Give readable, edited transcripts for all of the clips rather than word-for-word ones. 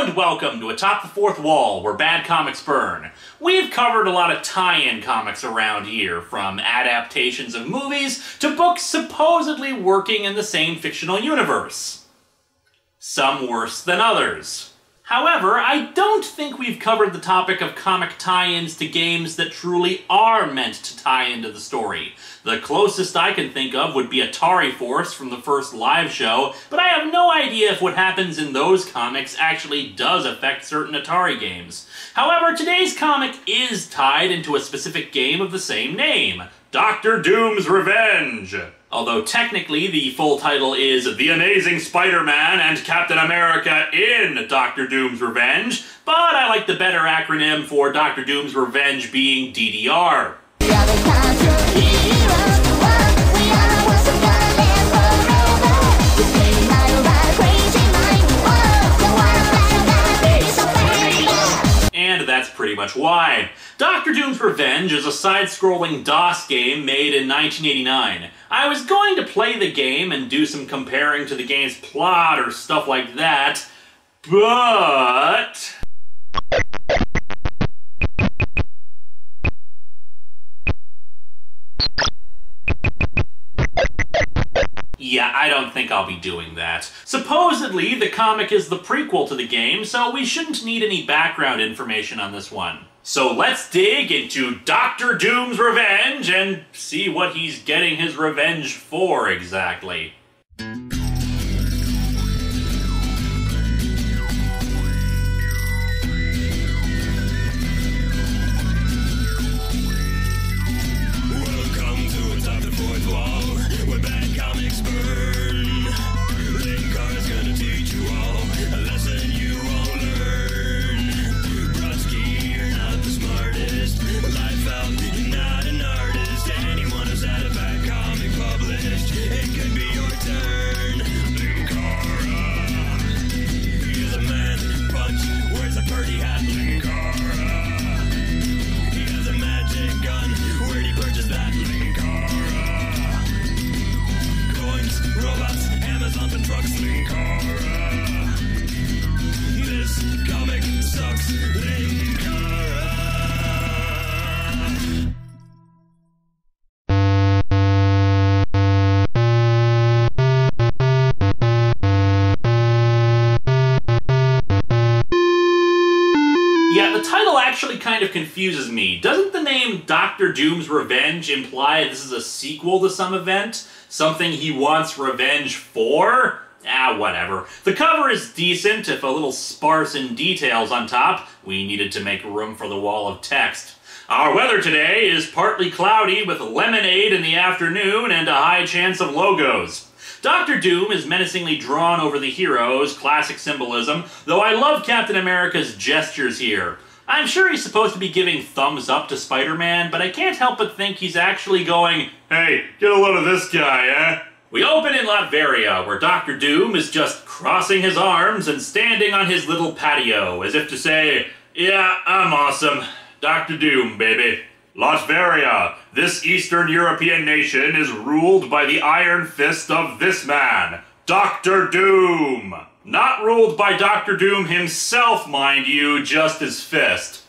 and welcome to Atop the Fourth Wall, where bad comics burn. We've covered a lot of tie-in comics around here, from adaptations of movies to books supposedly working in the same fictional universe. Some worse than others. However, I don't think we've covered the topic of comic tie-ins to games that truly are meant to tie into the story. The closest I can think of would be Atari Force from the first live show, but I have no idea if what happens in those comics actually does affect certain Atari games. However, today's comic is tied into a specific game of the same name, Dr. Doom's Revenge. Although technically the full title is The Amazing Spider-Man and Captain America in Dr. Doom's Revenge, but I like the better acronym for Dr. Doom's Revenge being DDR. And that's pretty much why. Dr. Doom's Revenge is a side-scrolling DOS game made in 1989. I was going to play the game and do some comparing to the game's plot or stuff like that, but... yeah, I don't think I'll be doing that. Supposedly, the comic is the prequel to the game, so we shouldn't need any background information on this one. So let's dig into Dr. Doom's Revenge and see what he's getting his revenge for exactly. Welcome to Atop the Fourth Wall, where bad comics burn. Linkara's gonna teach you all a lesson you won't learn. Brodsky, you're not the smartest. Life out, you're not an artist. Anyone who's had a bad comic published, it could be your turn. Linkara, he's a man punch, wears a pretty hat. Linkara, he has a magic gun. Where'd he purchase that? Linkara, coins, robots, Amazon and trucks. Linkara, this comic sucks. Linkara. Yeah, the title actually kind of confuses me. Doesn't the name Dr. Doom's Revenge imply this is a sequel to some event? Something he wants revenge for? Ah, whatever. The cover is decent, if a little sparse in details on top. We needed to make room for the wall of text. Our weather today is partly cloudy with lemonade in the afternoon and a high chance of logos. Dr. Doom is menacingly drawn over the heroes, classic symbolism, though I love Captain America's gestures here. I'm sure he's supposed to be giving thumbs up to Spider-Man, but I can't help but think he's actually going, "Hey, get a load of this guy, eh?" We open in Latveria, where Dr. Doom is just crossing his arms and standing on his little patio, as if to say, "Yeah, I'm awesome. Dr. Doom, baby." Latveria, this Eastern European nation, is ruled by the iron fist of this man, Dr. Doom. Not ruled by Dr. Doom himself, mind you, just his fist.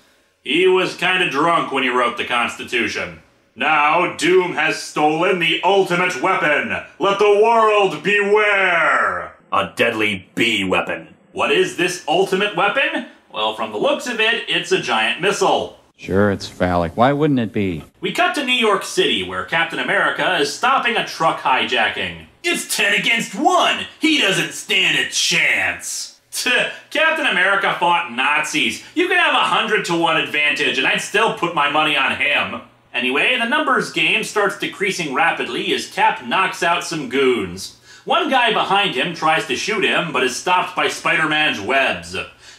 He was kinda drunk when he wrote the Constitution. Now, Doom has stolen the ultimate weapon. Let the world beware! A deadly bee weapon. What is this ultimate weapon? Well, from the looks of it, it's a giant missile. Sure, it's phallic. Why wouldn't it be? We cut to New York City, where Captain America is stopping a truck hijacking. It's 10 against 1! He doesn't stand a chance! Captain America fought Nazis. You could have a 100-to-1 advantage, and I'd still put my money on him. Anyway, the numbers game starts decreasing rapidly as Cap knocks out some goons. One guy behind him tries to shoot him, but is stopped by Spider-Man's webs.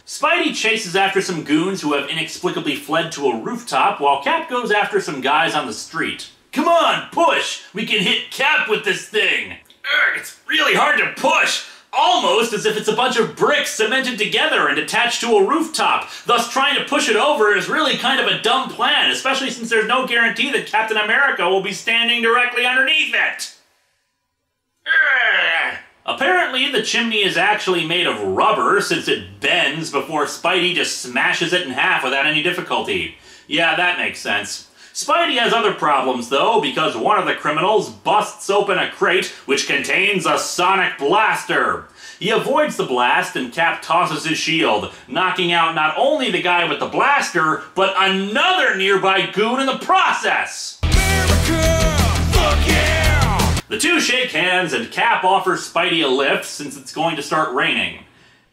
Spidey chases after some goons who have inexplicably fled to a rooftop, while Cap goes after some guys on the street. Come on, push! We can hit Cap with this thing! Urgh, it's really hard to push! Almost as if it's a bunch of bricks cemented together and attached to a rooftop. Thus, trying to push it over is really kind of a dumb plan, especially since there's no guarantee that Captain America will be standing directly underneath it. Apparently, the chimney is actually made of rubber since it bends before Spidey just smashes it in half without any difficulty. Yeah, that makes sense. Spidey has other problems, though, because one of the criminals busts open a crate which contains a sonic blaster. He avoids the blast and Cap tosses his shield, knocking out not only the guy with the blaster, but another nearby goon in the process! America! Fuck yeah! The two shake hands and Cap offers Spidey a lift since it's going to start raining.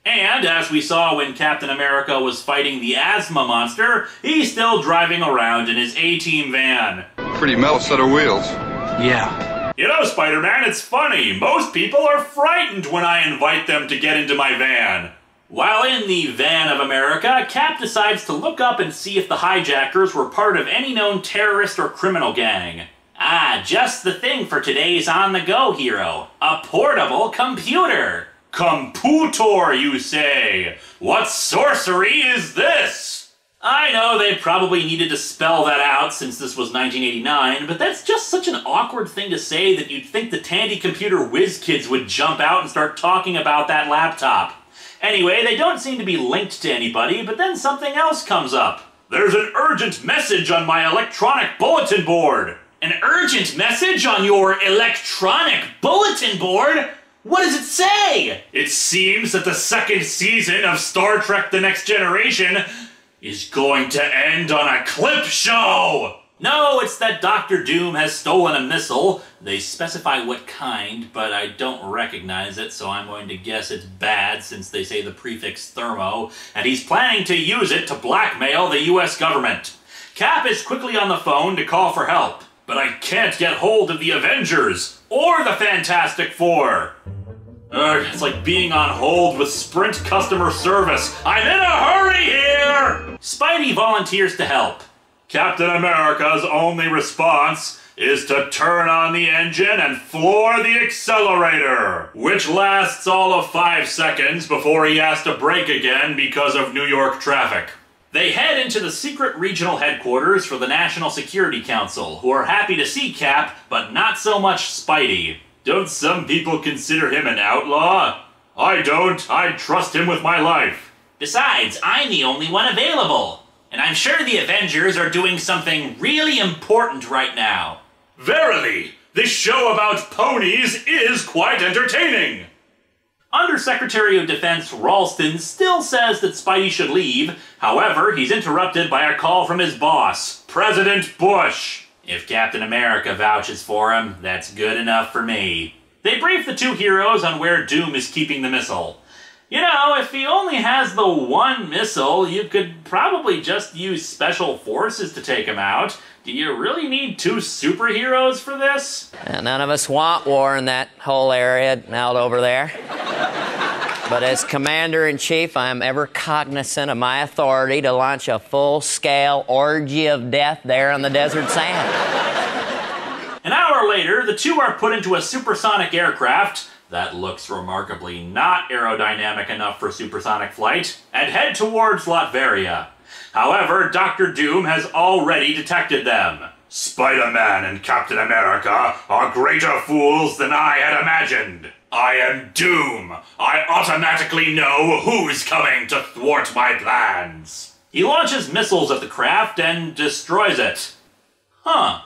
And, as we saw when Captain America was fighting the asthma monster, he's still driving around in his A-Team van. Pretty metal set of wheels. Yeah. You know, Spider-Man, it's funny. Most people are frightened when I invite them to get into my van. While in the van of America, Cap decides to look up and see if the hijackers were part of any known terrorist or criminal gang. Ah, just the thing for today's on-the-go hero. A portable computer. Computer, you say? What sorcery is this? I know they probably needed to spell that out since this was 1989, but that's just such an awkward thing to say that you'd think the Tandy Computer whiz kids would jump out and start talking about that laptop. Anyway, they don't seem to be linked to anybody, but then something else comes up. There's an urgent message on my electronic bulletin board. An urgent message on your electronic bulletin board? What does it say? It seems that the second season of Star Trek The Next Generation is going to end on a clip show! No, it's that Dr. Doom has stolen a missile. They specify what kind, but I don't recognize it, so I'm going to guess it's bad since they say the prefix thermo, and he's planning to use it to blackmail the US government. Cap is quickly on the phone to call for help, but I can't get hold of the Avengers or the Fantastic Four. It's like being on hold with Sprint customer service. I'm in a hurry here! Spidey volunteers to help. Captain America's only response is to turn on the engine and floor the accelerator, which lasts all of 5 seconds before he has to brake again because of New York traffic. They head into the secret regional headquarters for the National Security Council, who are happy to see Cap, but not so much Spidey. Don't some people consider him an outlaw? I don't. I trust him with my life. Besides, I'm the only one available. And I'm sure the Avengers are doing something really important right now. Verily, this show about ponies is quite entertaining. Undersecretary of Defense Ralston still says that Spidey should leave. However, he's interrupted by a call from his boss, President Bush. If Captain America vouches for him, that's good enough for me. They brief the two heroes on where Doom is keeping the missile. You know, if he only has the one missile, you could probably just use special forces to take him out. Do you really need two superheroes for this? None of us want war in that whole area out over there. But as Commander-in-Chief, I am ever cognizant of my authority to launch a full-scale orgy of death there on the desert sand. An hour later, the two are put into a supersonic aircraft that looks remarkably not aerodynamic enough for supersonic flight, and head towards Latveria. However, Dr. Doom has already detected them. Spider-Man and Captain America are greater fools than I had imagined. I am Doom. I automatically know who's coming to thwart my plans. He launches missiles at the craft and destroys it. Huh.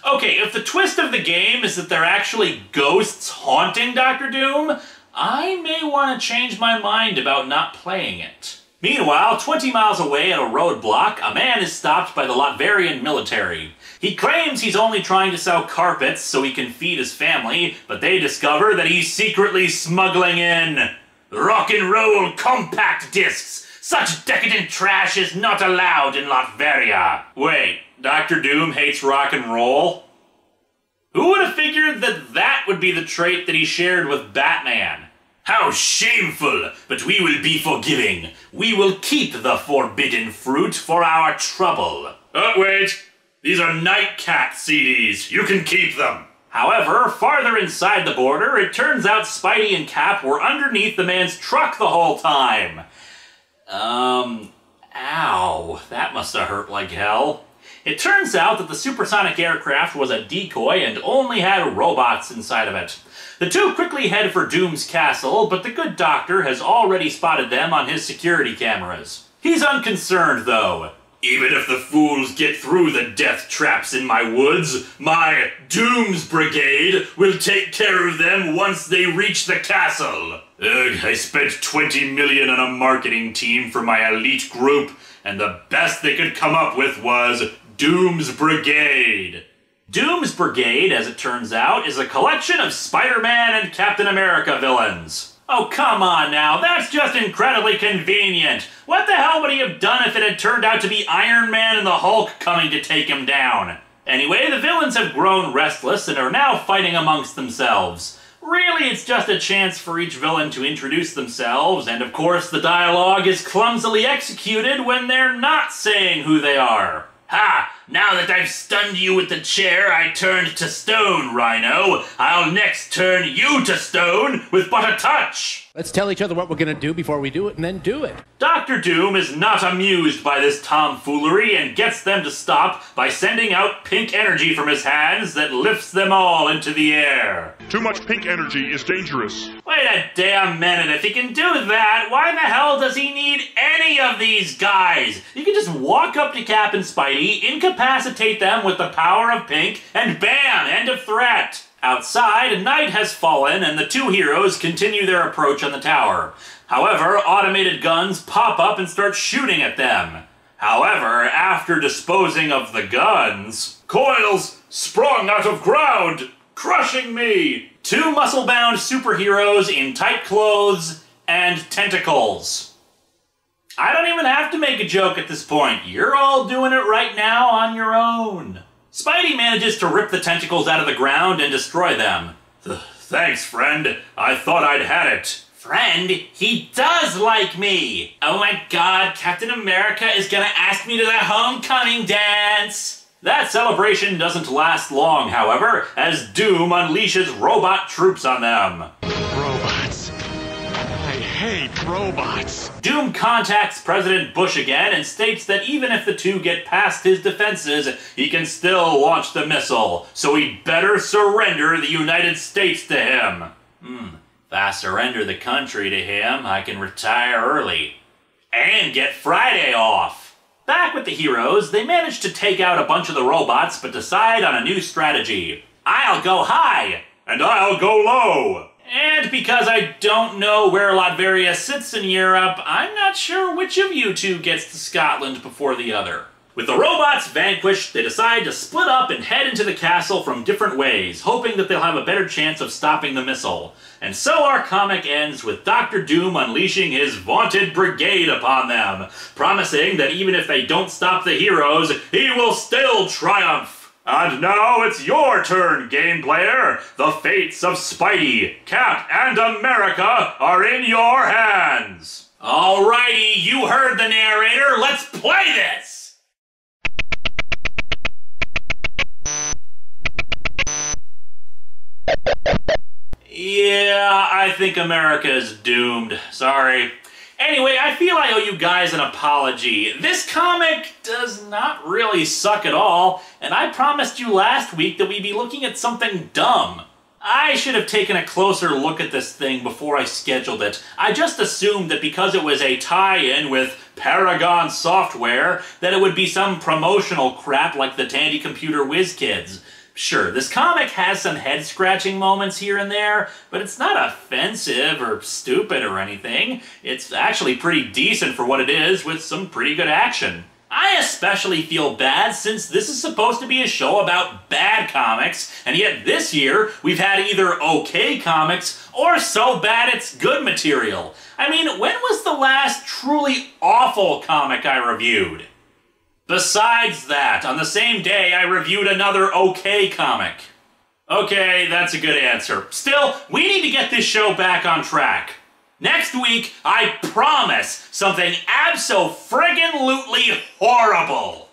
Okay, if the twist of the game is that they're actually ghosts haunting Dr. Doom, I may want to change my mind about not playing it. Meanwhile, 20 miles away at a roadblock, a man is stopped by the Latverian military. He claims he's only trying to sell carpets so he can feed his family, but they discover that he's secretly smuggling in rock and roll compact discs. Such decadent trash is not allowed in Latveria. Wait, Dr. Doom hates rock and roll? Who would have figured that that would be the trait that he shared with Batman? How shameful, but we will be forgiving. We will keep the forbidden fruit for our trouble. Oh, wait. These are Nightcat CDs. You can keep them. However, farther inside the border, it turns out Spidey and Cap were underneath the man's truck the whole time. Ow. That must have hurt like hell. It turns out that the supersonic aircraft was a decoy and only had robots inside of it. The two quickly head for Doom's castle, but the good doctor has already spotted them on his security cameras. He's unconcerned, though. Even if the fools get through the death traps in my woods, my Doom's Brigade will take care of them once they reach the castle. Ugh, I spent $20 million on a marketing team for my elite group, and the best they could come up with was Doom's Brigade. Doom's Brigade, as it turns out, is a collection of Spider-Man and Captain America villains. Oh, come on now, that's just incredibly convenient. What the hell would he have done if it had turned out to be Iron Man and the Hulk coming to take him down? Anyway, the villains have grown restless and are now fighting amongst themselves. Really, it's just a chance for each villain to introduce themselves, and of course the dialogue is clumsily executed when they're not saying who they are. Ha! Now that I've stunned you with the chair I turned to stone, Rhino, I'll next turn you to stone with but a touch! Let's tell each other what we're gonna do before we do it, and then do it. Dr. Doom is not amused by this tomfoolery and gets them to stop by sending out pink energy from his hands that lifts them all into the air. Too much pink energy is dangerous. Wait a damn minute, if he can do that, why the hell does he need any of these guys? You can just walk up to Cap and Spidey, incapacitate them with the power of pink, and bam, end of threat. Outside, night has fallen and the two heroes continue their approach on the tower. However, automated guns pop up and start shooting at them. However, after disposing of the guns, coils sprung out of ground, crushing me. Two muscle-bound superheroes in tight clothes and tentacles. I don't even have to make a joke at this point. You're all doing it right now on your own. Spidey manages to rip the tentacles out of the ground and destroy them. Thanks, friend. I thought I'd had it. Friend? He does like me! Oh my god, Captain America is gonna ask me to the homecoming dance! That celebration doesn't last long, however, as Doom unleashes robot troops on them. Robots. I hate robots. Doom contacts President Bush again and states that even if the two get past his defenses, he can still launch the missile, so he'd better surrender the United States to him. If I surrender the country to him, I can retire early. And get Friday off. Back with the heroes, they manage to take out a bunch of the robots but decide on a new strategy. I'll go high! And I'll go low. And because I don't know where Latveria sits in Europe, I'm not sure which of you two gets to Scotland before the other. With the robots vanquished, they decide to split up and head into the castle from different ways, hoping that they'll have a better chance of stopping the missile. And so our comic ends with Dr. Doom unleashing his vaunted brigade upon them, promising that even if they don't stop the heroes, he will still triumph. And now it's your turn, game player. The fates of Spidey, Cap, and America are in your hands. Alrighty, you heard the narrator. Let's play this! Yeah, I think America is doomed. Sorry. Anyway, I feel I owe you guys an apology. This comic does not really suck at all, and I promised you last week that we'd be looking at something dumb. I should have taken a closer look at this thing before I scheduled it. I just assumed that because it was a tie-in with Paragon Software, that it would be some promotional crap like the Tandy Computer Whiz Kids. Sure, this comic has some head-scratching moments here and there, but it's not offensive or stupid or anything. It's actually pretty decent for what it is, with some pretty good action. I especially feel bad since this is supposed to be a show about bad comics, and yet this year we've had either okay comics or so bad it's good material. I mean, when was the last truly awful comic I reviewed? Besides that, on the same day I reviewed another okay comic. Okay, that's a good answer. Still, we need to get this show back on track. Next week, I promise something abso-friggin-lutely horrible.